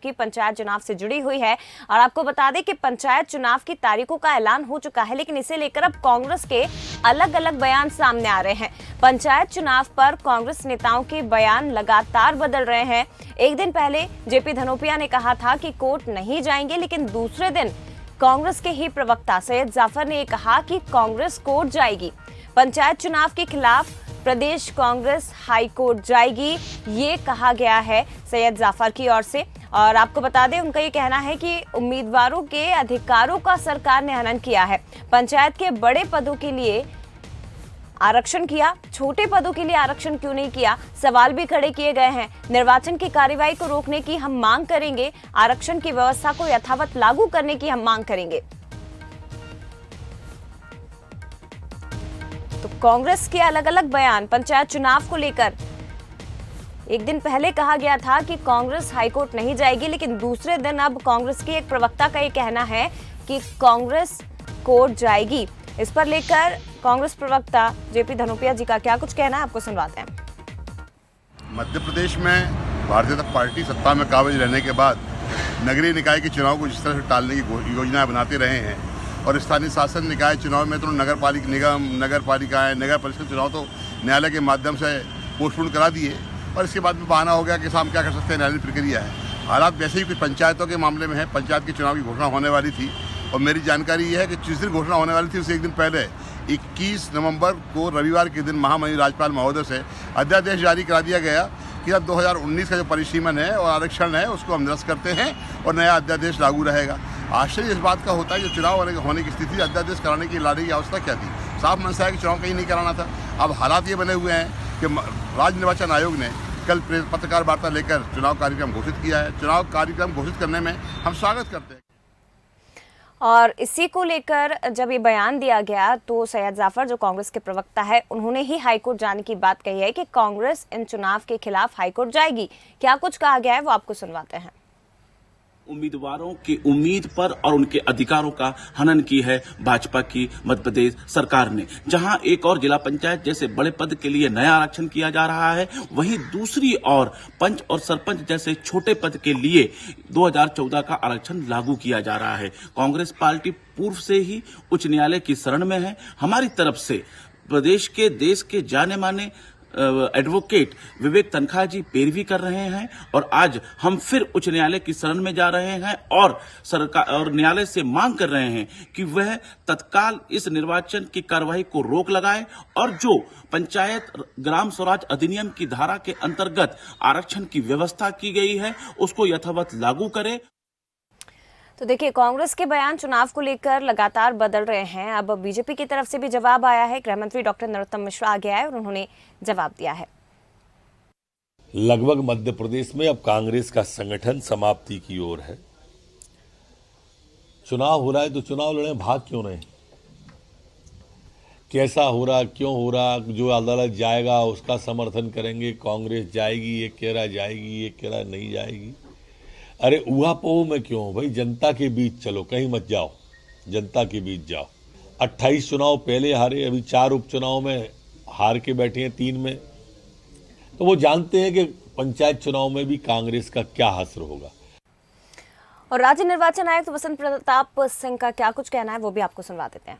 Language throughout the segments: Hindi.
की पंचायत चुनाव से जुड़ी हुई है। और आपको बता दें कि पंचायत चुनाव की तारीखों का ऐलान हो चुका है, लेकिन इसे लेकर अब कांग्रेस के अलग अलग बयान सामने आ रहे हैं। पंचायत चुनाव पर कांग्रेस नेताओं के बयान लगातार बदल रहे हैं। एक दिन पहले जेपी धनोपिया ने कहा था कि कोर्ट नहीं जाएंगे, लेकिन दूसरे दिन कांग्रेस के ही प्रवक्ता सैयद जाफर ने कहा कि कांग्रेस कोर्ट जाएगी। पंचायत चुनाव के खिलाफ प्रदेश कांग्रेस हाई कोर्ट जाएगी, ये कहा गया है सैयद जाफर की ओर से। और आपको बता दें, उनका ये कहना है कि उम्मीदवारों के अधिकारों का सरकार ने हनन किया है। पंचायत के बड़े पदों के लिए आरक्षण किया, छोटे पदों के लिए आरक्षण क्यों नहीं किया, सवाल भी खड़े किए गए हैं। निर्वाचन की कार्रवाई को रोकने की हम मांग करेंगे, आरक्षण की व्यवस्था को यथावत लागू करने की हम मांग करेंगे। तो कांग्रेस के अलग अलग बयान पंचायत चुनाव को लेकर। एक दिन पहले कहा गया था कि कांग्रेस हाईकोर्ट नहीं जाएगी, लेकिन दूसरे दिन अब कांग्रेस के एक प्रवक्ता का ये कहना है कि कांग्रेस कोर्ट जाएगी। इस पर लेकर कांग्रेस प्रवक्ता जेपी धनोपिया जी का क्या कुछ कहना है, आपको सुनवाते हैं। मध्य प्रदेश में भारतीय जनता पार्टी सत्ता में काबिज रहने के बाद नगरीय निकाय के चुनाव को जिस तरह से टालने की योजनाएं बनाते रहे हैं, और स्थानीय शासन निकाय चुनाव में तो नगर पालिका निगम, नगर पालिकाएं, नगर परिषद चुनाव तो न्यायालय के माध्यम से पोस्टपोन करा दिए, और इसके बाद में बहाना हो गया कि हम क्या कर सकते हैं, न्यायालयिक प्रक्रिया है। हालात वैसे ही कुछ पंचायतों के मामले में है। पंचायत के चुनाव की घोषणा होने वाली थी, और मेरी जानकारी ये है कि जिस दिन घोषणा होने वाली थी उससे एक दिन पहले 21 नवंबर को रविवार के दिन महामहिम राज्यपाल महोदय से अध्यादेश जारी करा दिया गया कि अब 2019 का जो परिसीमन है और आरक्षण है उसको हम निरस्त करते हैं और नया अध्यादेश लागू रहेगा। आश्चर्य इस बात का होता है कि चुनाव होने की स्थिति अध्यादेश कराने की लाने की आवश्यकता क्या थी। साफ मनसा है कि चुनाव कहीं नहीं कराना था। अब हालात ये बने हुए हैं कि राज्य निर्वाचन आयोग ने कल पत्रकार वार्ता लेकर चुनाव कार्यक्रम घोषित किया है। चुनाव कार्यक्रम घोषित करने में हम स्वागत करते हैं। और इसी को लेकर जब ये बयान दिया गया तो सैयद जाफर, जो कांग्रेस के प्रवक्ता है, उन्होंने ही हाईकोर्ट जाने की बात कही है कि कांग्रेस इन चुनाव के खिलाफ हाईकोर्ट जाएगी। क्या कुछ कहा गया है वो आपको सुनवाते हैं। उम्मीदवारों की उम्मीद पर और उनके अधिकारों का हनन की है भाजपा की मध्य प्रदेश सरकार ने। जहां एक और जिला पंचायत जैसे बड़े पद के लिए नया आरक्षण किया जा रहा है, वहीं दूसरी ओर पंच और सरपंच जैसे छोटे पद के लिए 2014 का आरक्षण लागू किया जा रहा है। कांग्रेस पार्टी पूर्व से ही उच्च न्यायालय की शरण में है। हमारी तरफ से प्रदेश के, देश के जाने माने एडवोकेट विवेक तनखा जी पैरवी कर रहे हैं, और आज हम फिर उच्च न्यायालय की शरण में जा रहे हैं और सरकार और न्यायालय से मांग कर रहे हैं कि वह तत्काल इस निर्वाचन की कार्रवाई को रोक लगाए और जो पंचायत ग्राम स्वराज अधिनियम की धारा के अंतर्गत आरक्षण की व्यवस्था की गई है उसको यथावत लागू करे। तो देखिए, कांग्रेस के बयान चुनाव को लेकर लगातार बदल रहे हैं। अब बीजेपी की तरफ से भी जवाब आया है। गृह मंत्री डॉक्टर नरोत्तम मिश्रा आ गया है और उन्होंने जवाब दिया है। लगभग मध्य प्रदेश में अब कांग्रेस का संगठन समाप्ति की ओर है। चुनाव हो रहा है तो चुनाव लड़े, भाग क्यों रहे? कैसा हो रहा, क्यों हो रहा, जो अदालत जाएगा उसका समर्थन करेंगे। कांग्रेस जाएगी, ये कह रहा जाएगी, ये कह रहा नहीं जाएगी। अरे ऊहापोह में क्यों भाई? जनता के बीच चलो, कहीं मत जाओ, जनता के बीच जाओ। 28 चुनाव पहले हारे, अभी 4 उपचुनाव में हार के बैठे हैं, 3 में। तो वो जानते हैं कि पंचायत चुनाव में भी कांग्रेस का क्या हश्र होगा। और राज्य निर्वाचन आयुक्त वसंत प्रताप सिंह का क्या कुछ कहना है वो भी आपको सुनवा देते हैं।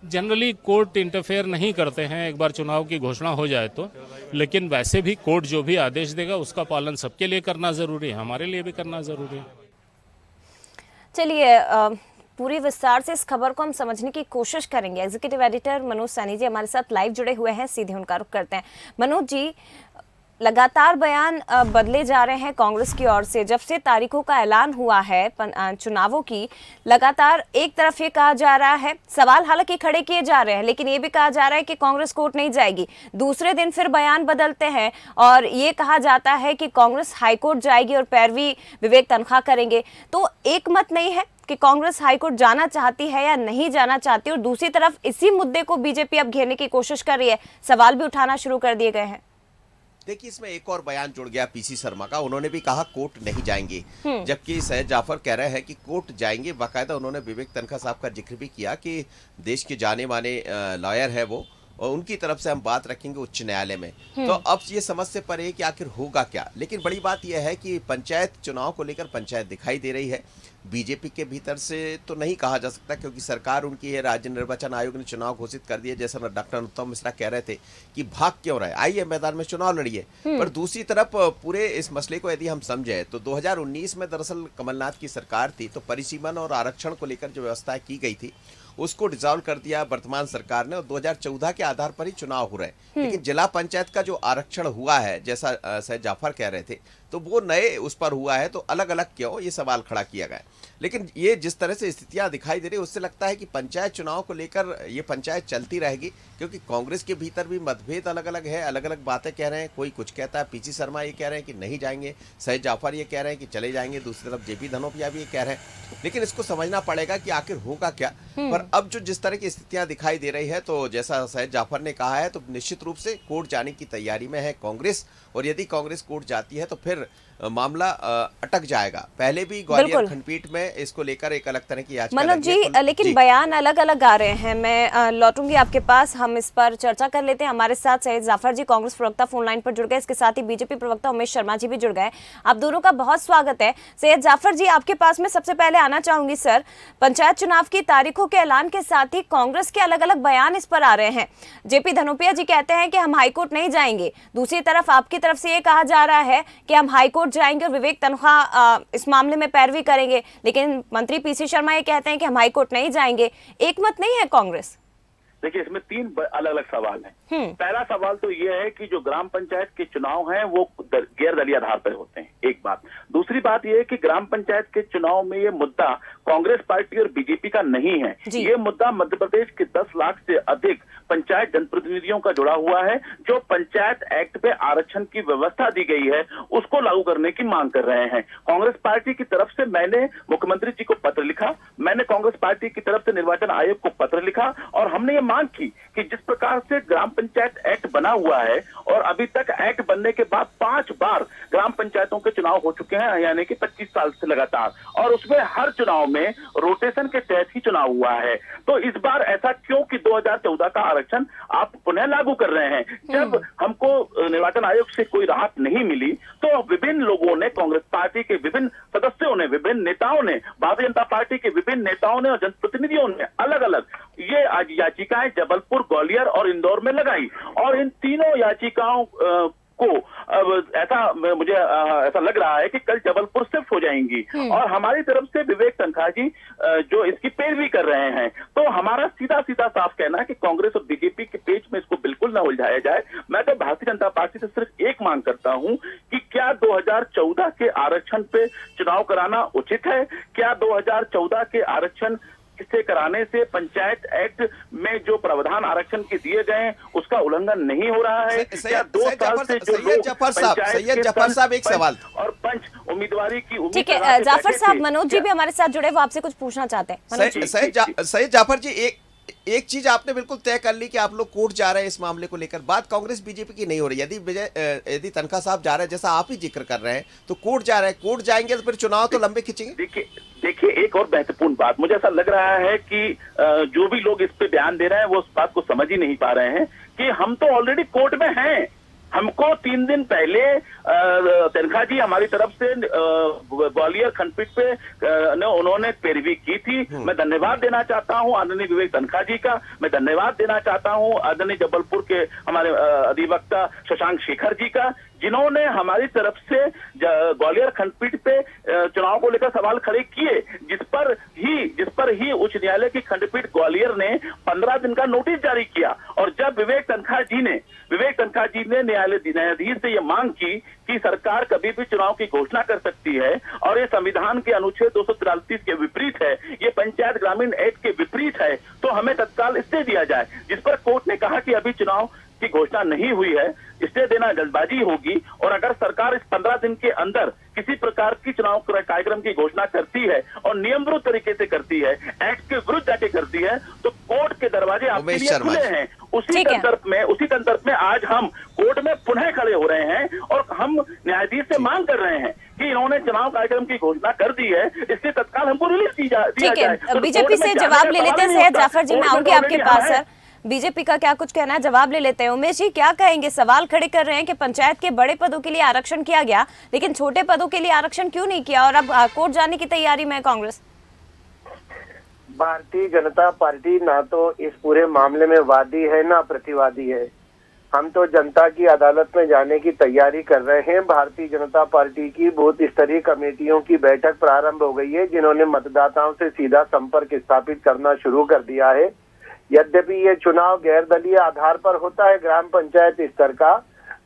जनरली कोर्ट इंटरफेयर नहीं करते हैं एक बार चुनाव की घोषणा हो जाए तो, लेकिन वैसे भी कोर्ट जो भी आदेश देगा उसका पालन सबके लिए करना जरूरी है, हमारे लिए भी करना जरूरी है। चलिए, पूरी विस्तार से इस खबर को हम समझने की कोशिश करेंगे। एग्जीक्यूटिव एडिटर मनोज सैनी जी हमारे साथ लाइव जुड़े हुए हैं, सीधे उनका रुख करते हैं। मनोज जी, लगातार बयान बदले जा रहे हैं कांग्रेस की ओर से। जब से तारीखों का ऐलान हुआ है चुनावों की, लगातार एक तरफ ये कहा जा रहा है, सवाल हालांकि खड़े किए जा रहे हैं, लेकिन ये भी कहा जा रहा है कि कांग्रेस कोर्ट नहीं जाएगी। दूसरे दिन फिर बयान बदलते हैं और ये कहा जाता है कि कांग्रेस हाईकोर्ट जाएगी और पैरवी विवेक तनखा करेंगे। तो एक मत नहीं है कि कांग्रेस हाईकोर्ट जाना चाहती है या नहीं जाना चाहती, और दूसरी तरफ इसी मुद्दे को बीजेपी अब घेरने की कोशिश कर रही है, सवाल भी उठाना शुरू कर दिए गए हैं। देखिए, इसमें एक और बयान जुड़ गया पीसी शर्मा का। उन्होंने भी कहा कोर्ट नहीं जाएंगे, जबकि सैयद जाफर कह रहे हैं कि कोर्ट जाएंगे। बाकायदा उन्होंने विवेक तनखा साहब का जिक्र भी किया कि देश के जाने माने लॉयर है वो, और उनकी तरफ से हम बात रखेंगे उच्च न्यायालय में। तो अब ये समझ से परे है कि आखिर होगा क्या। लेकिन बड़ी बात यह है कि पंचायत चुनाव को लेकर पंचायत दिखाई दे रही है। बीजेपी के भीतर से तो नहीं कहा जा सकता, क्योंकि सरकार उनकी है, राज्य निर्वाचन आयोग ने चुनाव घोषित कर दिया। जैसा डॉक्टर अनुत्तम मिश्रा कह रहे थे कि भाग क्यों रहे, आइए मैदान में चुनाव लड़िए। पर दूसरी तरफ पूरे इस मसले को यदि हम समझे तो 2019 में दरअसल कमलनाथ की सरकार थी, तो परिसीमन और आरक्षण को लेकर जो व्यवस्था की गई थी उसको डिसॉल्व कर दिया वर्तमान सरकार ने, और 2014 के आधार पर ही चुनाव हो रहे हैं। लेकिन जिला पंचायत का जो आरक्षण हुआ है, जैसा सैयद जाफर कह रहे थे, तो वो नए उस पर हुआ है, तो अलग अलग क्यों, ये सवाल खड़ा किया गया। लेकिन ये जिस तरह से स्थितियां दिखाई दे रही है उससे लगता है कि पंचायत चुनाव को लेकर ये पंचायत चलती रहेगी, क्योंकि कांग्रेस के भीतर भी मतभेद अलग अलग है, अलग अलग बातें कह रहे हैं। कोई कुछ कहता है, पीसी शर्मा ये कह रहे हैं कि नहीं जाएंगे, सैयद जाफर ये कह रहे हैं कि चले जाएंगे, दूसरी तरफ जेपी धनोपिया भी ये कह रहे हैं। लेकिन इसको समझना पड़ेगा कि आखिर होगा क्या। पर अब जो जिस तरह की स्थितियां दिखाई दे रही है, तो जैसा सैयद जाफर ने कहा है, तो निश्चित रूप से कोर्ट जाने की तैयारी में है कांग्रेस, और यदि कांग्रेस कोर्ट जाती है तो फिर मामला अटक जाएगा। पहले भी ग्वालियर खंडपीठ में इसको लेकर एक अलग तरह की याचिका मनोज जी, लेकिन बयान अलग अलग आ रहे हैं। मैं लौटूंगी आपके पास, हम इस पर चर्चा कर लेते हैं। हमारे साथ सैयद जाफर जी, कांग्रेस प्रवक्ता, फोन लाइन पर जुड़ गए। इसके साथ ही बीजेपी प्रवक्ता उमेश शर्मा जी भी जुड़ गए। आप दोनों का बहुत स्वागत है। सैयद जाफर जी, आपके पास मैं सबसे पहले आना चाहूंगी। सर, पंचायत चुनाव की तारीखों के ऐलान के साथ ही कांग्रेस के अलग अलग बयान इस पर आ रहे हैं। जेपी धनोपिया जी कहते हैं कि हम हाईकोर्ट नहीं जाएंगे, दूसरी तरफ आपकी तरफ से ये कहा जा रहा है कि हम हाईकोर्ट जाएंगे और विवेक तनखा इस मामले में पैरवी करेंगे। लेकिन मंत्री पीसी शर्मा ये कहते हैं कि हम हाईकोर्ट नहीं जाएंगे। एक मत नहीं है कांग्रेस। देखिए, इसमें तीन अलग अलग सवाल हैं। पहला सवाल तो ये है कि जो ग्राम पंचायत के चुनाव हैं वो गैर दलीय आधार पर होते हैं, एक बात। दूसरी बात ये है कि ग्राम पंचायत के चुनाव में ये मुद्दा कांग्रेस पार्टी और बीजेपी का नहीं है। ये मुद्दा मध्य प्रदेश के 10 लाख से अधिक पंचायत जनप्रतिनिधियों का जुड़ा हुआ है, जो पंचायत एक्ट पे आरक्षण की व्यवस्था दी गई है उसको लागू करने की मांग कर रहे हैं। कांग्रेस पार्टी की तरफ से मैंने मुख्यमंत्री जी को पत्र लिखा, मैंने कांग्रेस पार्टी की तरफ से निर्वाचन आयोग को पत्र लिखा, और हमने ये मांग की कि जिस प्रकार से ग्राम पंचायत एक्ट बना हुआ है, और अभी तक एक्ट बनने के बाद 5 बार ग्राम पंचायतों के चुनाव हो चुके हैं, यानी कि 25 साल से लगातार, और उसमें हर चुनाव में रोटेशन के तहत ही चुनाव हुआ है। तो इस बार ऐसा क्यों कि 2014 का आरक्षण आप पुनः लागू कर रहे हैं? जब हमको निर्वाचन आयोग से कोई राहत नहीं मिली, तो विभिन्न लोगों ने, कांग्रेस पार्टी के विभिन्न सदस्यों ने, विभिन्न नेताओं ने, भारतीय जनता पार्टी के विभिन्न नेताओं ने और जनप्रतिनिधियों ने अलग अलग ये आज याचिकाएं जबलपुर, ग्वालियर और इंदौर में लगाई, और इन तीनों याचिकाओं को अब मुझे ऐसा लग रहा है कि कल जबलपुर शिफ्ट हो जाएंगी, और हमारी तरफ से विवेक तनखा जी जो इसकी पैरवी कर रहे हैं। तो हमारा सीधा सीधा साफ कहना है कि कांग्रेस और बीजेपी के पेच में इसको बिल्कुल न उलझाया जाए। मैं तो भारतीय जनता पार्टी से सिर्फ एक मांग करता हूं कि क्या 2014 के आरक्षण पे चुनाव कराना उचित है? क्या 2014 के आरक्षण से कराने से पंचायत एक्ट में जो प्रावधान आरक्षण के दिए गए उसका उल्लंघन नहीं हो रहा है? क्या 2 साल से जो सैयद जाफर साहब एक सवाल और पंच उम्मीदवारी की उम्मीद, ठीक है जाफर साहब, मनोज जी भी हमारे साथ जुड़े, वो आपसे कुछ पूछना चाहते हैं। सैयद जाफर जी, एक चीज आपने बिल्कुल तय कर ली कि आप लोग कोर्ट जा रहे हैं इस मामले को लेकर। बात कांग्रेस बीजेपी की नहीं हो रही। यदि तनखा साहब जा रहे हैं, जैसा आप ही जिक्र कर रहे हैं, तो कोर्ट जा रहे हैं, कोर्ट जाएंगे तो फिर चुनाव तो लंबे खींचेंगे। देखिए, एक और महत्वपूर्ण बात, मुझे ऐसा लग रहा है कि जो भी लोग इस पे बयान दे रहे हैं वो उस बात को समझ ही नहीं पा रहे हैं कि हम तो ऑलरेडी कोर्ट में हैं। हमको 3 दिन पहले तनखा जी हमारी तरफ से ग्वालियर खंडपीठ पे उन्होंने पैरवी की थी। मैं धन्यवाद देना चाहता हूं आदरणीय विवेक तनखा जी का, मैं धन्यवाद देना चाहता हूं आदरणीय जबलपुर के हमारे अधिवक्ता शशांक शेखर जी का, जिन्होंने हमारी तरफ से ग्वालियर खंडपीठ पे चुनाव को लेकर सवाल खड़े किए, जिस पर ही उच्च न्यायालय की खंडपीठ ग्वालियर ने 15 दिन का नोटिस जारी किया। और जब विवेक तनखा जी ने न्यायाधीश से यह मांग की कि सरकार कभी भी चुनाव की घोषणा कर सकती है और ये संविधान के अनुच्छेद 243 के विपरीत है, ये पंचायत ग्रामीण एक्ट के विपरीत है, तो हमें तत्काल स्टे दिया जाए। जिस पर कोर्ट ने कहा कि अभी चुनाव की घोषणा नहीं हुई है, स्टे देना जल्दबाजी होगी, और अगर सरकार इस 15 दिन के अंदर किसी प्रकार की चुनाव कार्यक्रम की घोषणा करती है और नियम विरुद्ध तरीके से करती है, एक्ट के विरुद्ध जाके करती है, तो कोर्ट के दरवाजे आपके लिए खुले हैं। उसी संदर्भ में आज हम कोर्ट में पुनः खड़े हो रहे हैं और हम न्यायाधीश से मांग कर रहे हैं कि इन्होंने चुनाव कार्यक्रम की घोषणा कर दी है, इसलिए तत्काल हमको रिलीज दिया जाए। बीजेपी से जवाब ले लेते हैं। सैयद जाफर जी, मैं आऊंगी आपके पास। सर, बीजेपी का क्या कुछ कहना है, जवाब ले लेते हैं। उमेश जी, क्या कहेंगे? सवाल खड़े कर रहे हैं कि पंचायत के बड़े पदों के लिए आरक्षण किया गया, लेकिन छोटे पदों के लिए आरक्षण क्यों नहीं किया, और अब कोर्ट जाने की तैयारी में है कांग्रेस। भारतीय जनता पार्टी ना तो इस पूरे मामले में वादी है ना प्रतिवादी है। हम तो जनता की अदालत में जाने की तैयारी कर रहे हैं। भारतीय जनता पार्टी की बूथ स्तरीय कमेटियों की बैठक प्रारंभ हो गई है, जिन्होंने मतदाताओं से सीधा संपर्क स्थापित करना शुरू कर दिया है। यद्यपि ये चुनाव गैर दलीय आधार पर होता है ग्राम पंचायत स्तर का,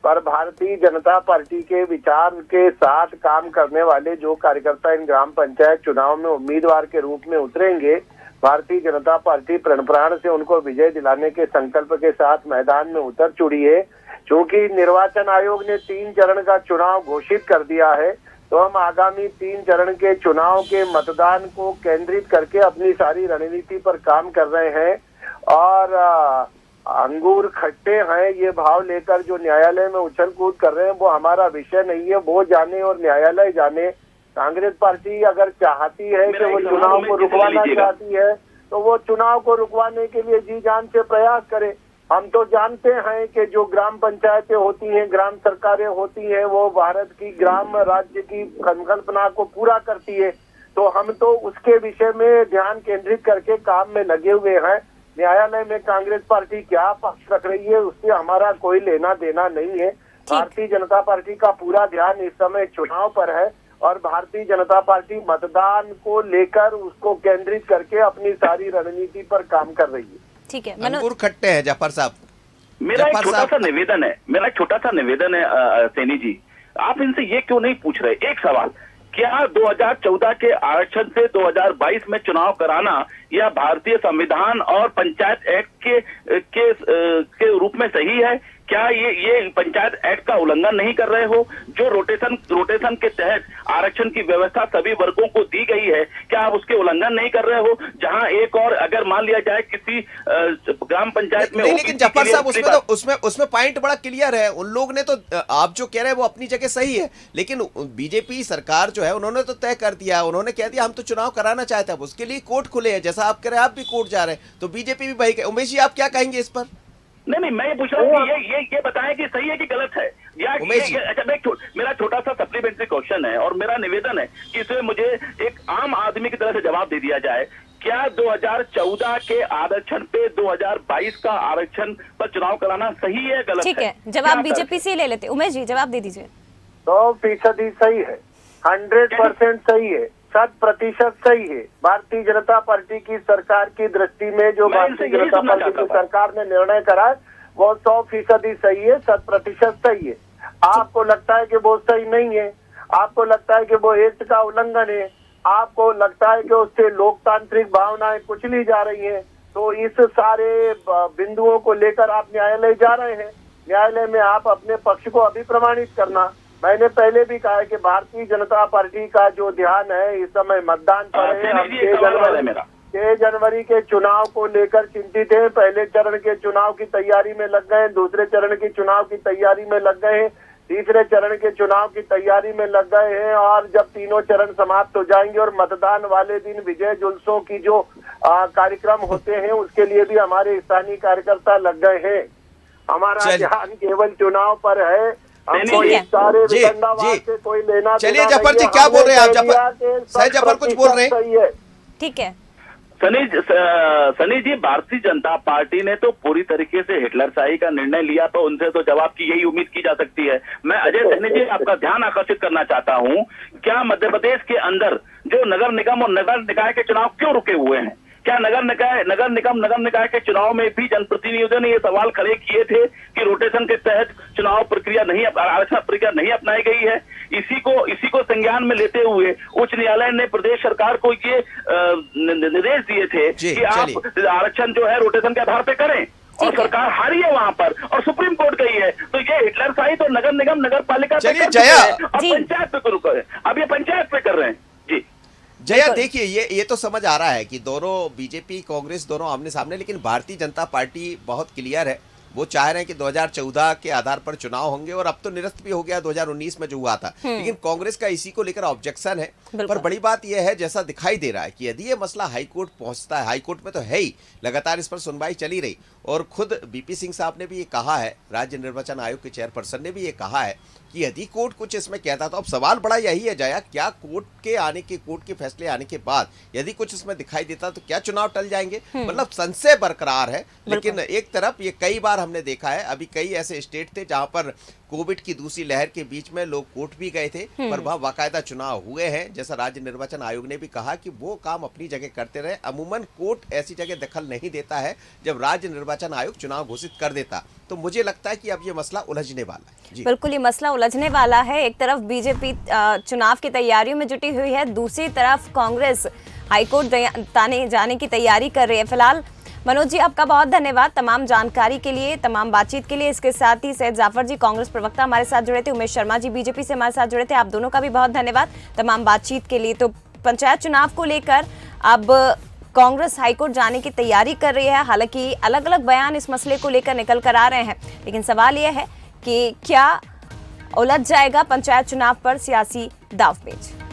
पर भारतीय जनता पार्टी के विचार के साथ काम करने वाले जो कार्यकर्ता इन ग्राम पंचायत चुनाव में उम्मीदवार के रूप में उतरेंगे, भारतीय जनता पार्टी प्रण प्राण से उनको विजय दिलाने के संकल्प के साथ मैदान में उतर चुकी है। चूंकि निर्वाचन आयोग ने 3 चरण का चुनाव घोषित कर दिया है, तो हम आगामी 3 चरण के चुनाव के मतदान को केंद्रित करके अपनी सारी रणनीति पर काम कर रहे हैं। और अंगूर खट्टे हैं ये भाव लेकर जो न्यायालय में उछल कूद कर रहे हैं, वो हमारा विषय नहीं है। वो जाने और न्यायालय जाने। कांग्रेस पार्टी अगर चाहती है कि वो चुनाव को रुकवाना चाहती है, तो वो चुनाव को रुकवाने के लिए जी जान से प्रयास करे। हम तो जानते हैं कि जो ग्राम पंचायतें होती हैं, ग्राम सरकारें होती हैं, वो भारत की ग्राम राज्य की संकल्पना को पूरा करती है। तो हम तो उसके विषय में ध्यान केंद्रित करके काम में लगे हुए हैं। न्यायालय में कांग्रेस पार्टी क्या पक्ष रख रही है, उससे हमारा कोई लेना देना नहीं है। भारतीय जनता पार्टी का पूरा ध्यान इस समय चुनाव पर है, और भारतीय जनता पार्टी मतदान को लेकर उसको केंद्रित करके अपनी सारी रणनीति पर काम कर रही है। ठीक है, अंगूर खट्टे हैं जाफर साहब। मेरा एक छोटा सा निवेदन है सैनी जी, आप इनसे ये क्यों नहीं पूछ रहे? एक सवाल, क्या 2014 के आरक्षण से 2022 में चुनाव कराना यह भारतीय संविधान और पंचायत एक्ट के रूप में सही है? क्या ये पंचायत एक्ट का उल्लंघन नहीं कर रहे हो? जो रोटेशन के तहत आरक्षण की व्यवस्था सभी वर्गों को दी गई है, क्या आप उसके उल्लंघन नहीं कर रहे हो? जहां एक और अगर मान लिया जाए किसी ग्राम पंचायत में, लेकिन जफर साहब उसमें पॉइंट बड़ा क्लियर है। उन लोग ने तो, आप जो कह रहे हैं वो अपनी जगह सही है, लेकिन बीजेपी सरकार जो है उन्होंने तो तय कर दिया, उन्होंने कह दिया हम तो चुनाव कराना चाहते हैं। उसके लिए कोर्ट खुले हैं, जैसा आप कह रहे हैं आप भी कोर्ट जा रहे हैं, तो बीजेपी भी भाई। उमेश जी, आप क्या कहेंगे इस पर? नहीं, मैं ये पूछ रहा हूँ कि ये बताएं कि सही है कि गलत है, या अच्छा, मेरा छोटा सा सप्लीमेंट्री क्वेश्चन है और मेरा निवेदन है कि इसमें मुझे एक आम आदमी की तरह से जवाब दे दिया जाए। क्या 2014 के आरक्षण पे 2022 का आरक्षण पर चुनाव कराना सही है, गलत है? ठीक है, जवाब बीजेपी से ले लेते। उमेश जी, जवाब दे दीजिए। 100% सही है, 100% सही है, 100% सही है। भारतीय जनता पार्टी की सरकार की दृष्टि में जो भारतीय जनता पार्टी की सरकार ने निर्णय करा है वो 100% सही है, 100% सही है। आपको लगता है कि वो सही नहीं है, आपको लगता है कि वो एक्ट का उल्लंघन है, आपको लगता है कि उससे लोकतांत्रिक भावनाएं कुचली जा रही हैं, तो इस सारे बिंदुओं को लेकर आप न्यायालय जा रहे हैं। न्यायालय में आप अपने पक्ष को अभी प्रमाणित करना। मैंने पहले भी कहा है कि भारतीय जनता पार्टी का जो ध्यान है इस समय मतदान पर है। हम 6 जनवरी के चुनाव को लेकर चिंतित है। पहले चरण के चुनाव की तैयारी में लग गए, दूसरे चरण के चुनाव की तैयारी में लग गए हैं, तीसरे चरण के चुनाव की तैयारी में लग गए हैं, और जब तीनों चरण समाप्त हो जाएंगे और मतदान वाले दिन विजय जुलूसों की जो कार्यक्रम होते हैं उसके लिए भी हमारे स्थानीय कार्यकर्ता लग गए हैं। हमारा ध्यान केवल चुनाव पर है। हमको इस सारे वितंडावाद से कोई लेना। चलिए जफर जी, क्या बोल रहे हैं आप? जफर कुछ बोल रहे हैं? ठीक है सनी जी, भारतीय जनता पार्टी ने तो पूरी तरीके से हिटलरशाही का निर्णय लिया, तो उनसे तो जवाब की यही उम्मीद की जा सकती है। मैं अजय सैनी जी आपका ध्यान आकर्षित करना चाहता हूं, क्या मध्य प्रदेश के अंदर जो नगर निगम और नगर निकाय के चुनाव क्यों रुके हुए हैं? क्या नगर निकाय के चुनाव में भी जनप्रतिनिधियों ने ये सवाल खड़े किए थे कि रोटेशन के तहत चुनाव प्रक्रिया नहीं, आरक्षण प्रक्रिया नहीं अपनाई गई है? इसी को संज्ञान में लेते हुए उच्च न्यायालय ने प्रदेश सरकार को ये निर्देश दिए थे कि आप आरक्षण जो है रोटेशन के आधार पे करें, और सरकार हारी है वहां पर और सुप्रीम कोर्ट गई है। तो ये हिटलरशाही तो नगर निगम नगर पालिका पे कर रहे हैं और पंचायत पे शुरू करें, अब ये पंचायत पे कर रहे हैं। जी जया, देखिए ये तो समझ आ रहा है कि दोनों बीजेपी कांग्रेस दोनों आमने सामने, लेकिन भारतीय जनता पार्टी बहुत क्लियर है। वो चाह रहे हैं कि 2014 के आधार पर चुनाव होंगे, और अब तो निरस्त भी हो गया 2019 में जो हुआ था। लेकिन कांग्रेस का इसी को लेकर ऑब्जेक्शन है। पर बड़ी बात यह है, जैसा दिखाई दे रहा है कि यदि ये मसला हाईकोर्ट पहुंचता है, हाईकोर्ट में तो है ही, लगातार इस पर सुनवाई चली रही, और खुद बीपी सिंह साहब ने भी ये कहा है, राज्य निर्वाचन आयोग के चेयरपर्सन ने भी ये कहा है कि यदि कोर्ट कुछ इसमें कहता, तो अब सवाल बड़ा यही है जाया, क्या कोर्ट के फैसले आने के बाद यदि कुछ इसमें दिखाई देता तो क्या चुनाव टल जाएंगे? मतलब संशय बरकरार है। लेकिन एक तरफ ये कई बार हमने देखा है, अभी कई ऐसे स्टेट थे जहां पर कोविड की दूसरी लहर के बीच में लोग कोर्ट भी गए थे, पर वह बाकायदा चुनाव हुए हैं। जैसा राज्य निर्वाचन आयोग ने भी कहा कि वो काम अपनी जगह करते रहे। अमूमन कोर्ट ऐसी जगह दखल नहीं देता है जब राज्य निर्वाचन आयोग चुनाव घोषित कर देता। तो मुझे लगता है कि अब ये मसला उलझने वाला है। जी बिल्कुल, ये मसला उलझने वाला है। एक तरफ बीजेपी चुनाव की तैयारियों में जुटी हुई है, दूसरी तरफ कांग्रेस हाईकोर्ट ताने जाने की तैयारी कर रही है। फिलहाल मनोज जी, आपका बहुत धन्यवाद तमाम जानकारी के लिए, तमाम बातचीत के लिए। इसके साथ ही सैयद जाफर जी कांग्रेस प्रवक्ता हमारे साथ जुड़े थे, उमेश शर्मा जी बीजेपी से हमारे साथ जुड़े थे। आप दोनों का भी बहुत धन्यवाद तमाम बातचीत के लिए। तो पंचायत चुनाव को लेकर अब कांग्रेस हाईकोर्ट जाने की तैयारी कर रही है। हालांकि अलग अलग बयान इस मसले को लेकर निकल कर आ रहे हैं, लेकिन सवाल यह है कि क्या उलझ जाएगा पंचायत चुनाव पर सियासी दांवपेच।